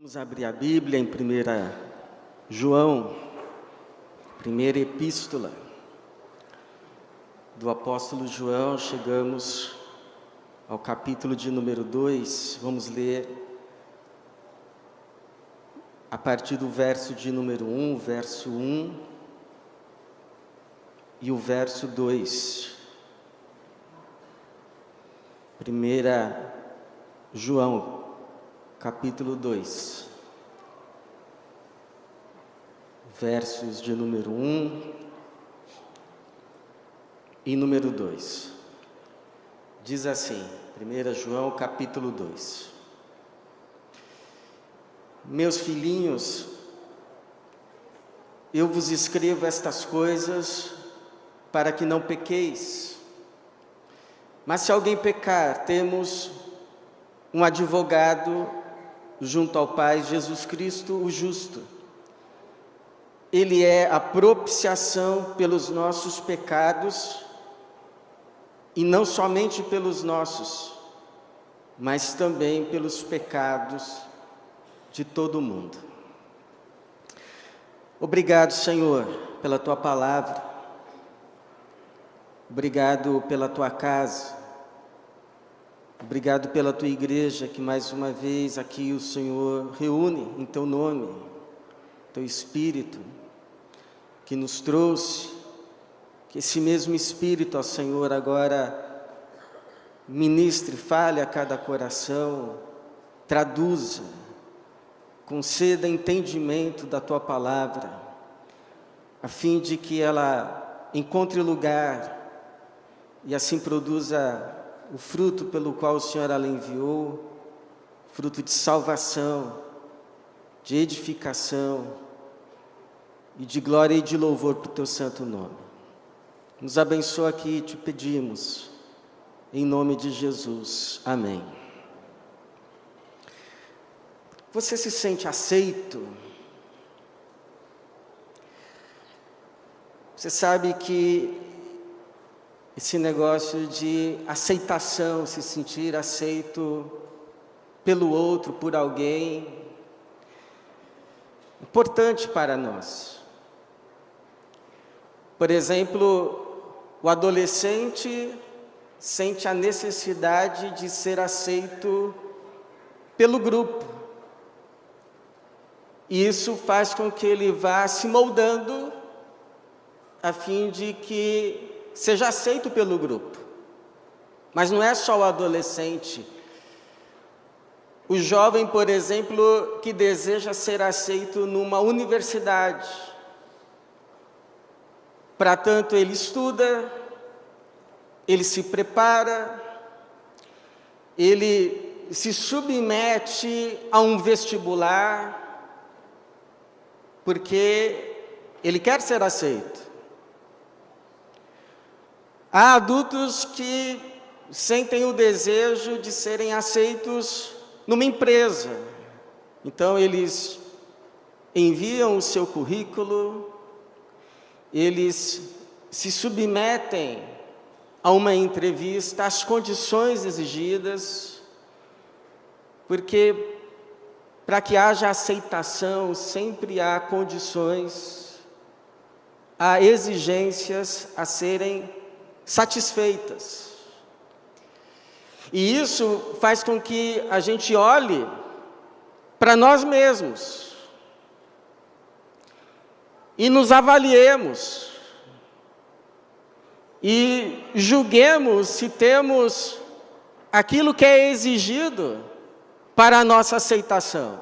Vamos abrir a Bíblia em 1 João, primeira epístola do apóstolo João. Chegamos ao capítulo de número 2, vamos ler a partir do verso de número 1, verso 1 e o verso 2. 1 João, capítulo 2, versos de número 1 e número 2. Diz assim, 1 João, capítulo 2. Meus filhinhos, eu vos escrevo estas coisas para que não pequeis. Mas se alguém pecar, temos um advogado junto ao Pai, Jesus Cristo, o justo. Ele é a propiciação pelos nossos pecados, e não somente pelos nossos, mas também pelos pecados de todo o mundo. Obrigado, Senhor, pela Tua palavra. Obrigado pela Tua casa. Obrigado pela Tua igreja, que mais uma vez aqui o Senhor reúne em Teu nome, Teu Espírito, que nos trouxe, que esse mesmo Espírito, ó Senhor, agora ministre, fale a cada coração, traduza, conceda entendimento da Tua palavra, a fim de que ela encontre lugar e assim produza o fruto pelo qual o Senhor ela enviou, fruto de salvação, de edificação e de glória e de louvor para o Teu santo nome. Nos abençoa aqui e te pedimos, em nome de Jesus. Amém. Você se sente aceito? Você sabe que esse negócio de aceitação, se sentir aceito pelo outro, por alguém, importante para nós. Por exemplo, o adolescente sente a necessidade de ser aceito pelo grupo. E isso faz com que ele vá se moldando a fim de que seja aceito pelo grupo. Mas não é só o adolescente. O jovem, por exemplo, que deseja ser aceito numa universidade. Para tanto, ele estuda, ele se prepara, ele se submete a um vestibular, porque ele quer ser aceito. Há adultos que sentem o desejo de serem aceitos numa empresa. Então, eles enviam o seu currículo, eles se submetem a uma entrevista, às condições exigidas, porque para que haja aceitação, sempre há condições, há exigências a serem satisfeitas. E isso faz com que a gente olhe para nós mesmos e nos avaliemos e julguemos se temos aquilo que é exigido para a nossa aceitação.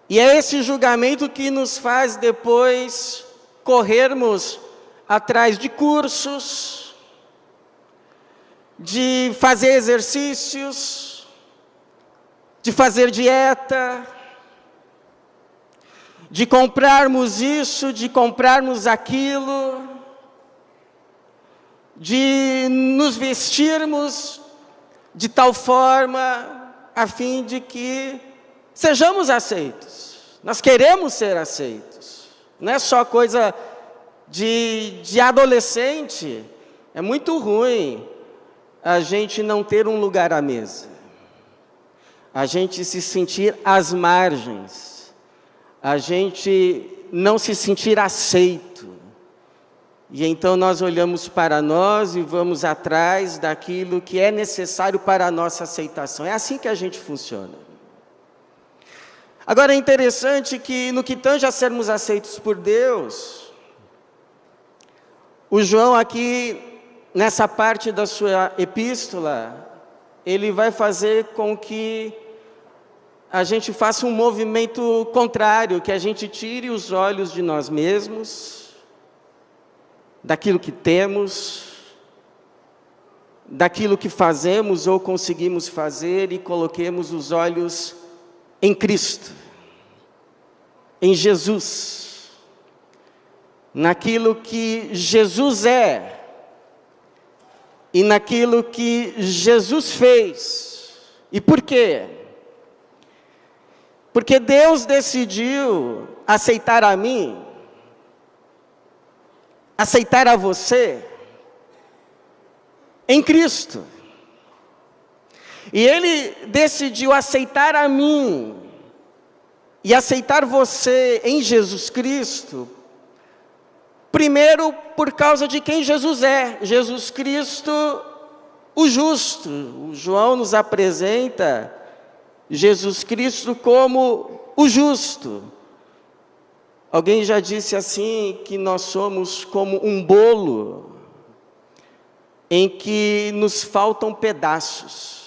E é esse julgamento que nos faz depois corrermos atrás de cursos, de fazer exercícios, de fazer dieta, de comprarmos isso, de comprarmos aquilo, de nos vestirmos de tal forma a fim de que sejamos aceitos. Nós queremos ser aceitos. Não é só coisa de adolescente. É muito ruim a gente não ter um lugar à mesa. a gente se sentir às margens, a gente não se sentir aceito. E então nós olhamos para nós e vamos atrás daquilo que é necessário para a nossa aceitação. É assim que a gente funciona. Agora é interessante que no que tange a sermos aceitos por Deus, o João aqui, nessa parte da sua epístola, ele vai fazer com que a gente faça um movimento contrário, que a gente tire os olhos de nós mesmos, daquilo que temos, daquilo que fazemos ou conseguimos fazer, e coloquemos os olhos em Cristo, em Jesus, naquilo que Jesus é, e naquilo que Jesus fez. E por quê? Porque Deus decidiu aceitar a mim, aceitar a você, em Cristo. E Ele decidiu aceitar a mim e aceitar você em Jesus Cristo, primeiro por causa de quem Jesus é. Jesus Cristo, o justo. O João nos apresenta Jesus Cristo como o justo. Alguém já disse assim que nós somos como um bolo em que nos faltam pedaços.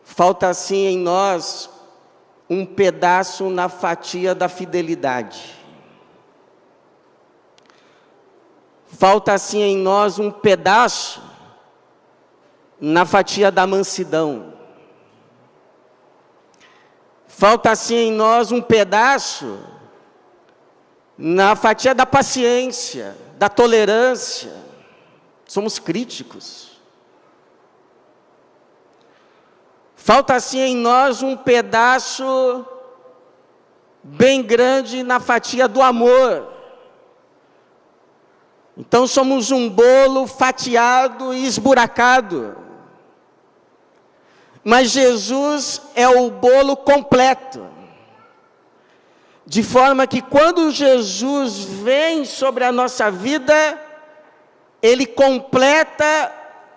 Falta assim em nós um pedaço na fatia da fidelidade. Falta assim em nós um pedaço na fatia da mansidão. Falta assim em nós um pedaço na fatia da paciência, da tolerância. Somos críticos. Falta assim em nós um pedaço bem grande na fatia do amor. Então somos um bolo fatiado e esburacado. Mas Jesus é o bolo completo. De forma que quando Jesus vem sobre a nossa vida, Ele completa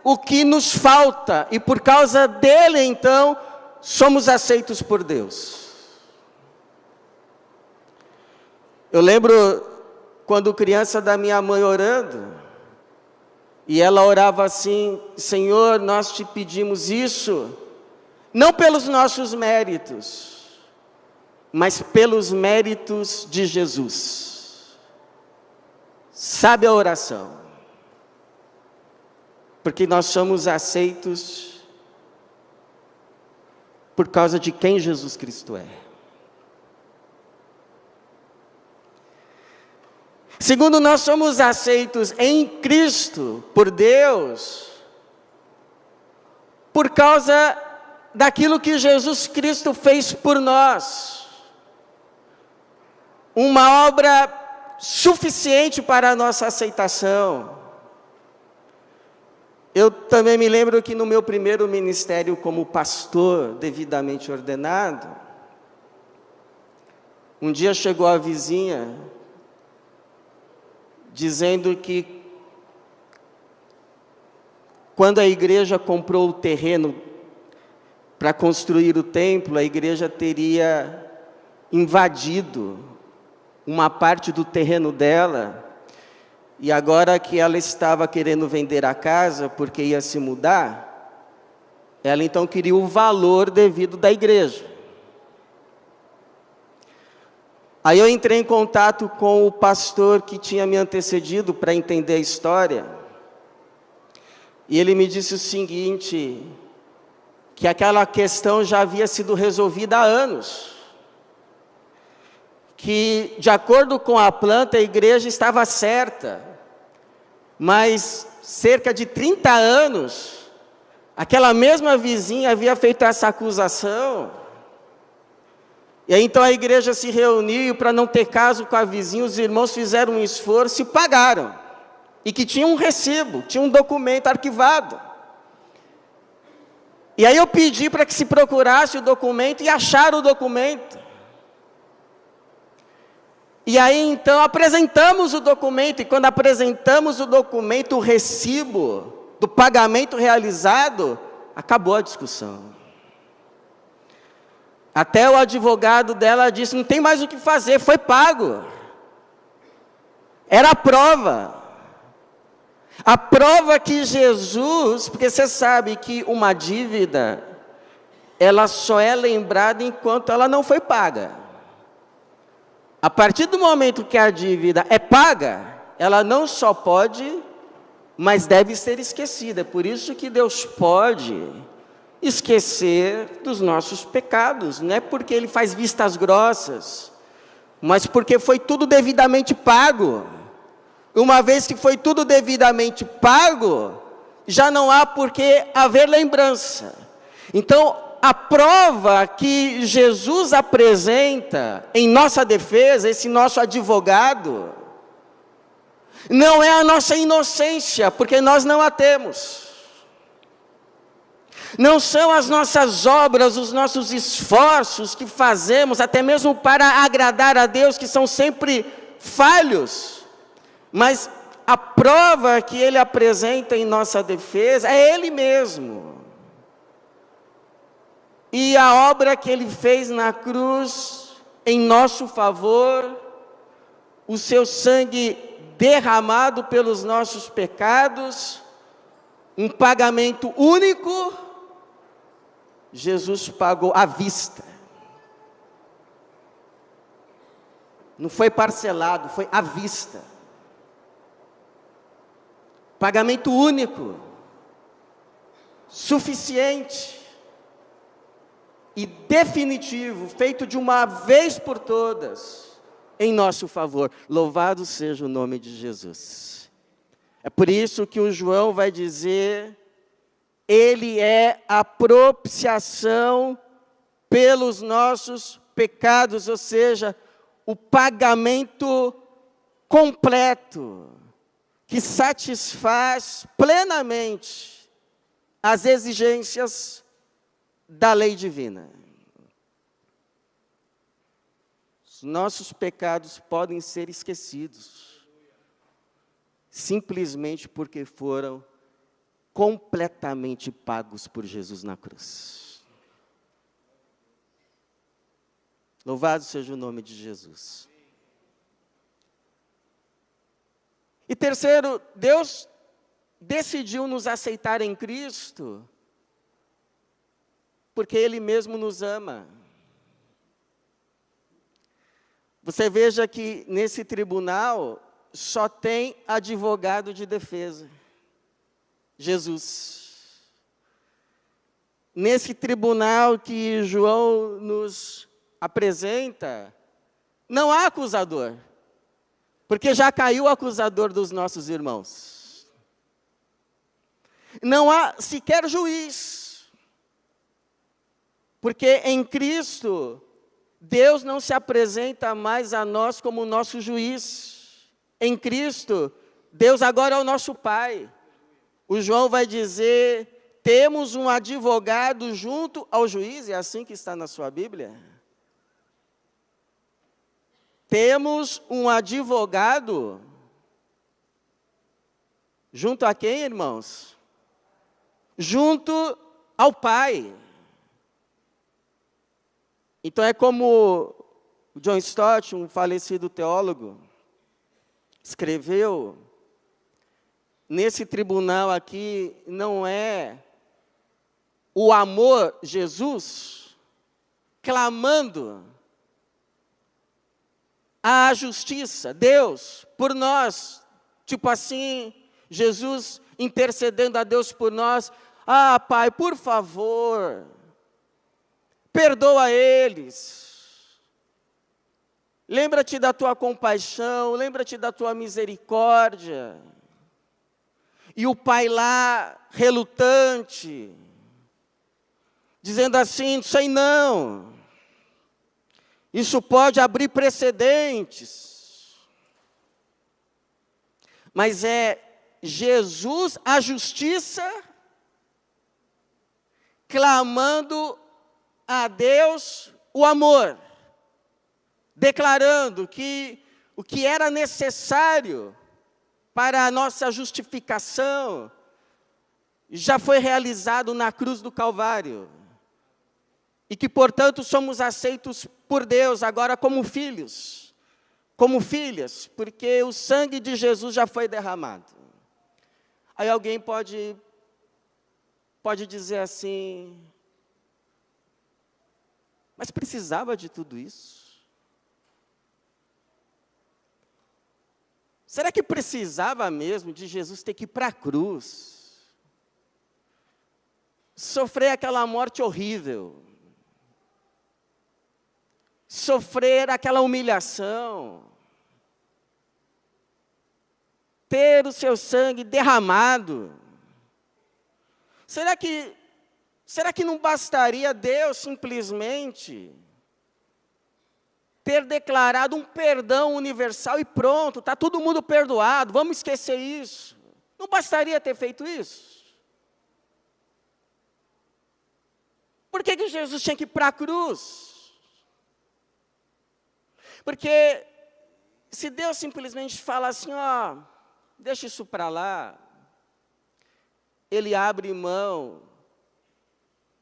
o que nos falta, e por causa dele, então, somos aceitos por Deus. Eu lembro, quando criança, da minha mãe orando, e ela orava assim: Senhor, nós te pedimos isso, não pelos nossos méritos, mas pelos méritos de Jesus. Sabe a oração? Porque nós somos aceitos por causa de quem Jesus Cristo é. Segundo, nós somos aceitos em Cristo por Deus, por causa daquilo que Jesus Cristo fez por nós. Uma obra suficiente para a nossa aceitação. Eu também me lembro que no meu primeiro ministério como pastor, devidamente ordenado, um dia chegou a vizinha, dizendo que quando a igreja comprou o terreno para construir o templo, a igreja teria invadido uma parte do terreno dela, e agora que ela estava querendo vender a casa, porque ia se mudar, ela então queria o valor devido da igreja. Aí eu entrei em contato com o pastor que tinha me antecedido para entender a história, e ele me disse o seguinte, que aquela questão já havia sido resolvida há anos, que de acordo com a planta a igreja estava certa, mas cerca de 30 anos, aquela mesma vizinha havia feito essa acusação, e aí então a igreja se reuniu, para não ter caso com a vizinha, os irmãos fizeram um esforço e pagaram, e que tinha um recibo, tinha um documento arquivado. E aí eu pedi para que se procurasse o documento e acharam o documento. E aí então apresentamos o documento, e quando apresentamos o documento, o recibo do pagamento realizado, acabou a discussão. Até o advogado dela disse, não tem mais o que fazer, foi pago. Era a prova. A prova que Jesus, porque você sabe que uma dívida, ela só é lembrada enquanto ela não foi paga. A partir do momento que a dívida é paga, ela não só pode, mas deve ser esquecida. Por isso que Deus pode esquecer dos nossos pecados. Não é porque Ele faz vistas grossas, mas porque foi tudo devidamente pago. Uma vez que foi tudo devidamente pago, já não há por que haver lembrança. Então, a prova que Jesus apresenta em nossa defesa, esse nosso advogado, não é a nossa inocência, porque nós não a temos. Não são as nossas obras, os nossos esforços que fazemos, até mesmo para agradar a Deus, que são sempre falhos. Mas a prova que Ele apresenta em nossa defesa é Ele mesmo. E a obra que Ele fez na cruz, em nosso favor, o seu sangue derramado pelos nossos pecados, um pagamento único, Jesus pagou à vista. Não foi parcelado, foi à vista. Pagamento único, suficiente e definitivo, feito de uma vez por todas, em nosso favor. Louvado seja o nome de Jesus. É por isso que o João vai dizer, Ele é a propiciação pelos nossos pecados, ou seja, o pagamento completo, que satisfaz plenamente as exigências da lei divina. Os nossos pecados podem ser esquecidos, simplesmente porque foram completamente pagos por Jesus na cruz. Louvado seja o nome de Jesus. E terceiro, Deus decidiu nos aceitar em Cristo, porque Ele mesmo nos ama. Você veja que nesse tribunal só tem advogado de defesa, Jesus. Nesse tribunal que João nos apresenta, não há acusador, porque já caiu o acusador dos nossos irmãos. Não há sequer juiz, porque em Cristo, Deus não se apresenta mais a nós como nosso juiz. Em Cristo, Deus agora é o nosso Pai. O João vai dizer, temos um advogado junto ao juiz, é assim que está na sua Bíblia? Temos um advogado junto a quem, irmãos? Junto ao Pai. Então é como o John Stott, um falecido teólogo, escreveu, nesse tribunal aqui não é o amor Jesus clamando a justiça, Deus, por nós, tipo assim, Jesus intercedendo a Deus por nós, ah, Pai, por favor, perdoa eles, lembra-te da tua compaixão, lembra-te da tua misericórdia, e o Pai lá, relutante, dizendo assim, sei não, isso pode abrir precedentes. Mas é Jesus a justiça clamando a Deus o amor, declarando que o que era necessário para a nossa justificação já foi realizado na cruz do Calvário. E que, portanto, somos aceitos por Deus agora como filhos, como filhas, porque o sangue de Jesus já foi derramado. Aí alguém pode dizer assim, mas precisava de tudo isso? Será que precisava mesmo de Jesus ter que ir para a cruz? Sofrer aquela morte horrível? Sofrer aquela humilhação? Ter o seu sangue derramado? Será que não bastaria Deus simplesmente ter declarado um perdão universal e pronto, está todo mundo perdoado, vamos esquecer isso? Não bastaria ter feito isso? Por que Jesus tinha que ir para a cruz? Porque se Deus simplesmente fala assim, ó, deixa isso para lá, Ele abre mão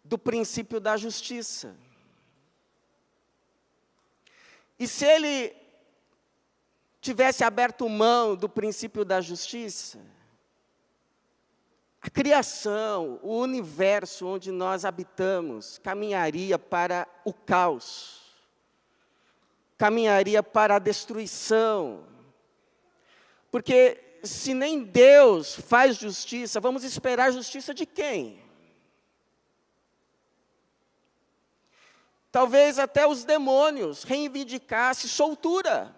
do princípio da justiça. E se Ele tivesse aberto mão do princípio da justiça, a criação, o universo onde nós habitamos, caminharia para o caos, caminharia para a destruição. Porque se nem Deus faz justiça, vamos esperar justiça de quem? Talvez até os demônios reivindicassem soltura,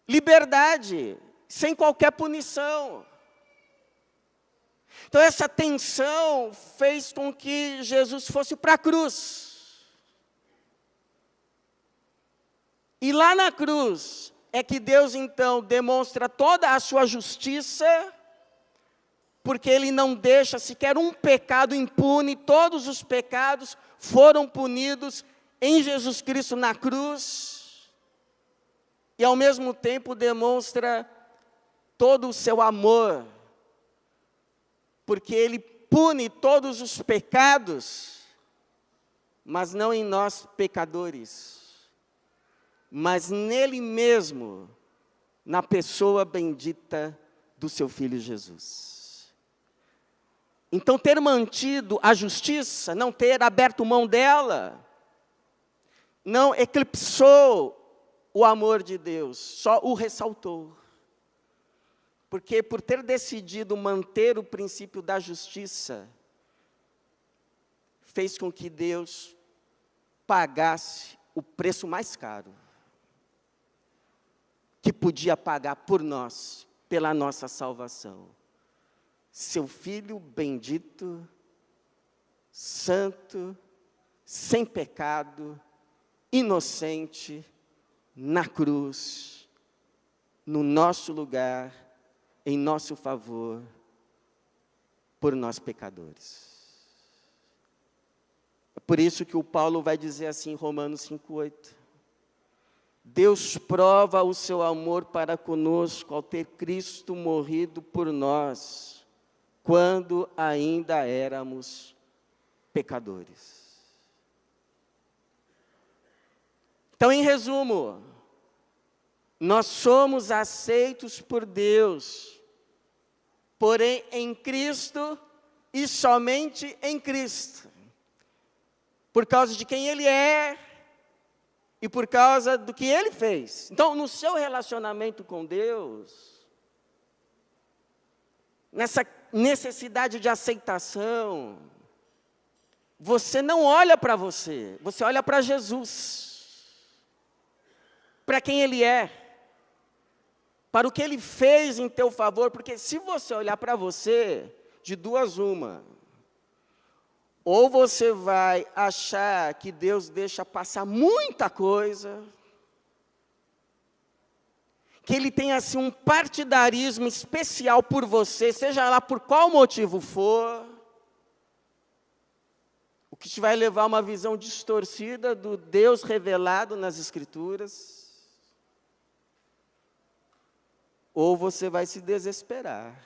liberdade, sem qualquer punição. Então essa tensão fez com que Jesus fosse para a cruz. E lá na cruz é que Deus então demonstra toda a sua justiça, porque Ele não deixa sequer um pecado impune, todos os pecados foram punidos em Jesus Cristo na cruz, e ao mesmo tempo demonstra todo o seu amor, porque Ele pune todos os pecados, mas não em nós pecadores, mas nele mesmo, na pessoa bendita do seu Filho Jesus. Então, ter mantido a justiça, não ter aberto mão dela, não eclipsou o amor de Deus, só o ressaltou. Porque por ter decidido manter o princípio da justiça, fez com que Deus pagasse o preço mais caro que podia pagar por nós, pela nossa salvação. Seu Filho bendito, santo, sem pecado, inocente, na cruz, no nosso lugar, em nosso favor, por nós pecadores. É por isso que o Paulo vai dizer assim em Romanos 5:8. Deus prova o seu amor para conosco ao ter Cristo morrido por nós, quando ainda éramos pecadores. Então, em resumo, nós somos aceitos por Deus, porém em Cristo e somente em Cristo, por causa de quem Ele é e por causa do que Ele fez. Então, no seu relacionamento com Deus, nessa necessidade de aceitação, você não olha para você, você olha para Jesus, para quem Ele é, para o que Ele fez em teu favor, porque se você olhar para você, de duas uma, ou você vai achar que Deus deixa passar muita coisa, que ele tenha assim, um partidarismo especial por você, seja lá por qual motivo for, o que te vai levar a uma visão distorcida do Deus revelado nas Escrituras, ou você vai se desesperar,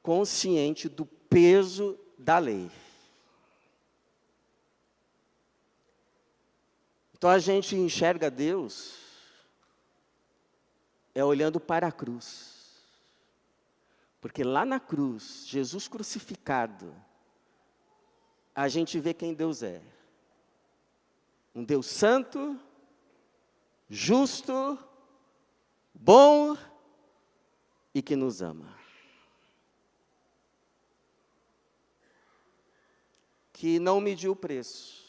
consciente do peso da lei. Então a gente enxerga Deus olhando para a cruz. Porque lá na cruz, Jesus crucificado, a gente vê quem Deus é. Um Deus santo, justo, bom e que nos ama. Que não mediu o preço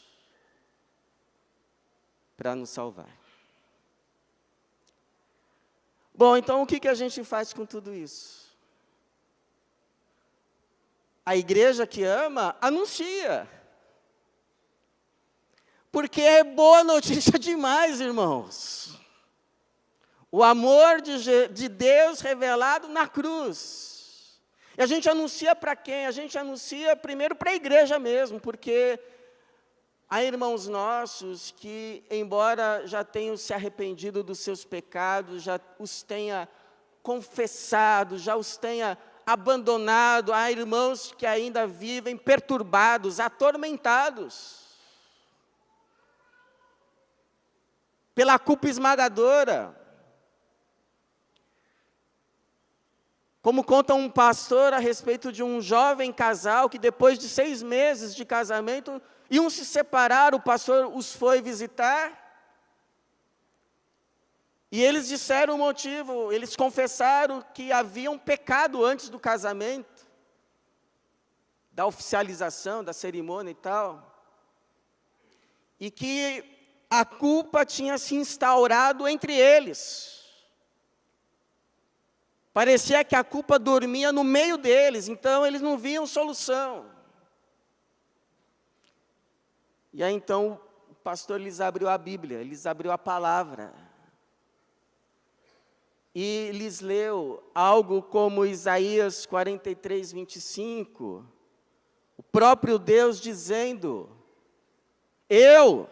para nos salvar. Bom, então o que a gente faz com tudo isso? A igreja que ama, anuncia. Porque é boa notícia demais, irmãos. O amor de Deus revelado na cruz. E a gente anuncia para quem? A gente anuncia primeiro para a igreja mesmo, porque há irmãos nossos que, embora já tenham se arrependido dos seus pecados, já os tenha confessado, já os tenha abandonado, há irmãos que ainda vivem perturbados, atormentados pela culpa esmagadora. Como conta um pastor a respeito de um jovem casal que depois de 6 meses de casamento iam se separar, o pastor os foi visitar, e eles disseram o motivo, eles confessaram que haviam pecado antes do casamento, da oficialização, da cerimônia e tal, e que a culpa tinha se instaurado entre eles. Parecia que a culpa dormia no meio deles, então eles não viam solução. E aí então o pastor lhes abriu a Bíblia, lhes abriu a palavra. E lhes leu algo como Isaías 43, 25. O próprio Deus dizendo: eu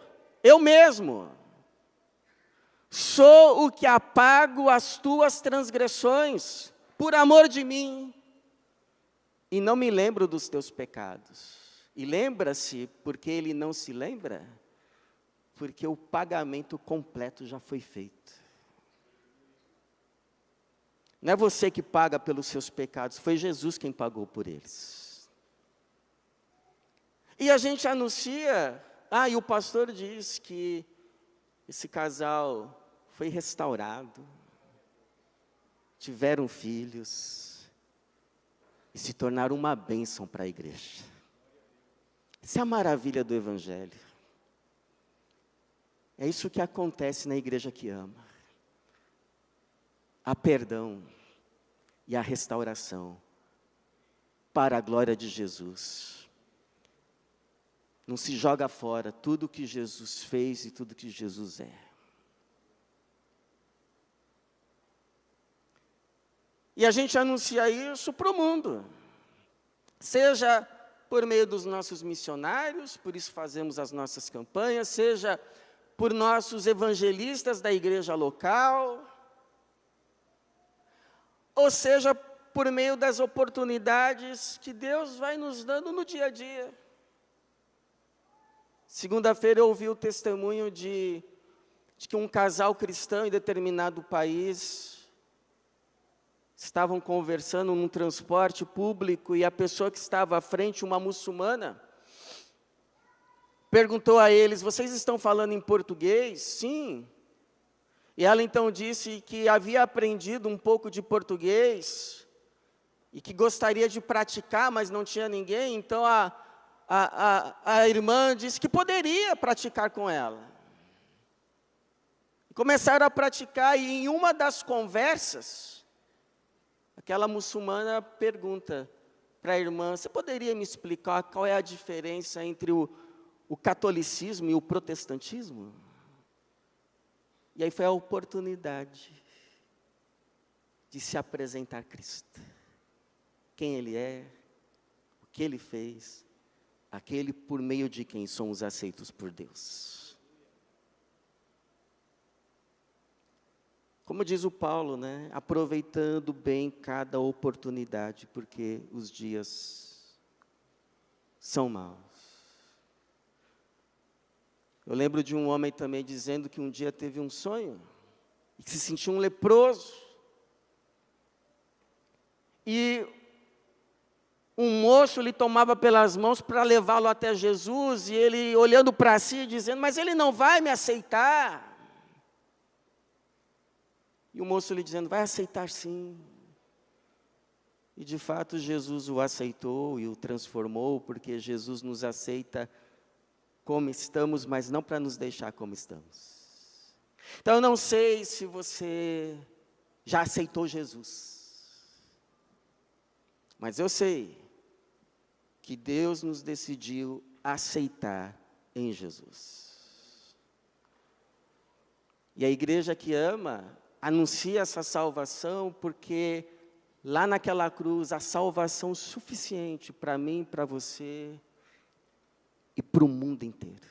mesmo, sou o que apago as tuas transgressões, por amor de mim, e não me lembro dos teus pecados. E lembra-se, porque ele não se lembra? Porque o pagamento completo já foi feito. Não é você que paga pelos seus pecados, foi Jesus quem pagou por eles. E a gente anuncia, e o pastor diz que esse casal foi restaurado, tiveram filhos e se tornaram uma bênção para a igreja. Essa é a maravilha do Evangelho. É isso que acontece na igreja que ama. Há perdão e a restauração para a glória de Jesus. Não se joga fora tudo que Jesus fez e tudo que Jesus é. E a gente anuncia isso para o mundo. Seja por meio dos nossos missionários, por isso fazemos as nossas campanhas, seja por nossos evangelistas da igreja local, ou seja, por meio das oportunidades que Deus vai nos dando no dia a dia. Segunda-feira eu ouvi o testemunho de que um casal cristão em determinado país estavam conversando num transporte público e a pessoa que estava à frente, uma muçulmana, perguntou a eles: vocês estão falando em português? Sim. E ela então disse que havia aprendido um pouco de português e que gostaria de praticar, mas não tinha ninguém. Então a irmã disse que poderia praticar com ela. Começaram a praticar, e em uma das conversas, aquela muçulmana pergunta para a irmã: você poderia me explicar qual é a diferença entre o catolicismo e o protestantismo? E aí foi a oportunidade de se apresentar a Cristo. Quem Ele é, o que Ele fez, aquele por meio de quem somos aceitos por Deus. Como diz o Paulo, né? Aproveitando bem cada oportunidade, porque os dias são maus. Eu lembro de um homem também dizendo que um dia teve um sonho, e que se sentiu um leproso. E um moço lhe tomava pelas mãos para levá-lo até Jesus, e ele olhando para si, dizendo, mas ele não vai me aceitar. E o moço lhe dizendo, vai aceitar sim. E de fato Jesus o aceitou e o transformou, porque Jesus nos aceita como estamos, mas não para nos deixar como estamos. Então eu não sei se você já aceitou Jesus, mas eu sei que Deus nos decidiu aceitar em Jesus. E a igreja que ama, anuncia essa salvação, porque lá naquela cruz, a salvação suficiente para mim, para você e para o mundo inteiro.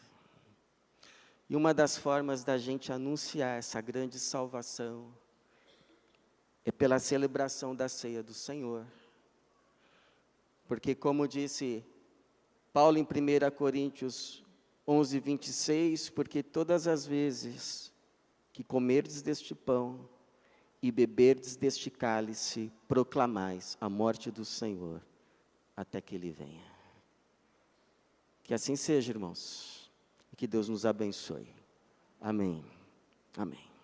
E uma das formas da gente anunciar essa grande salvação é pela celebração da ceia do Senhor. Porque como disse Paulo em 1 Coríntios 11, 26, porque todas as vezes que comerdes deste pão e beberdes deste cálice, proclamais a morte do Senhor, até que Ele venha. Que assim seja, irmãos, e que Deus nos abençoe. Amém. Amém.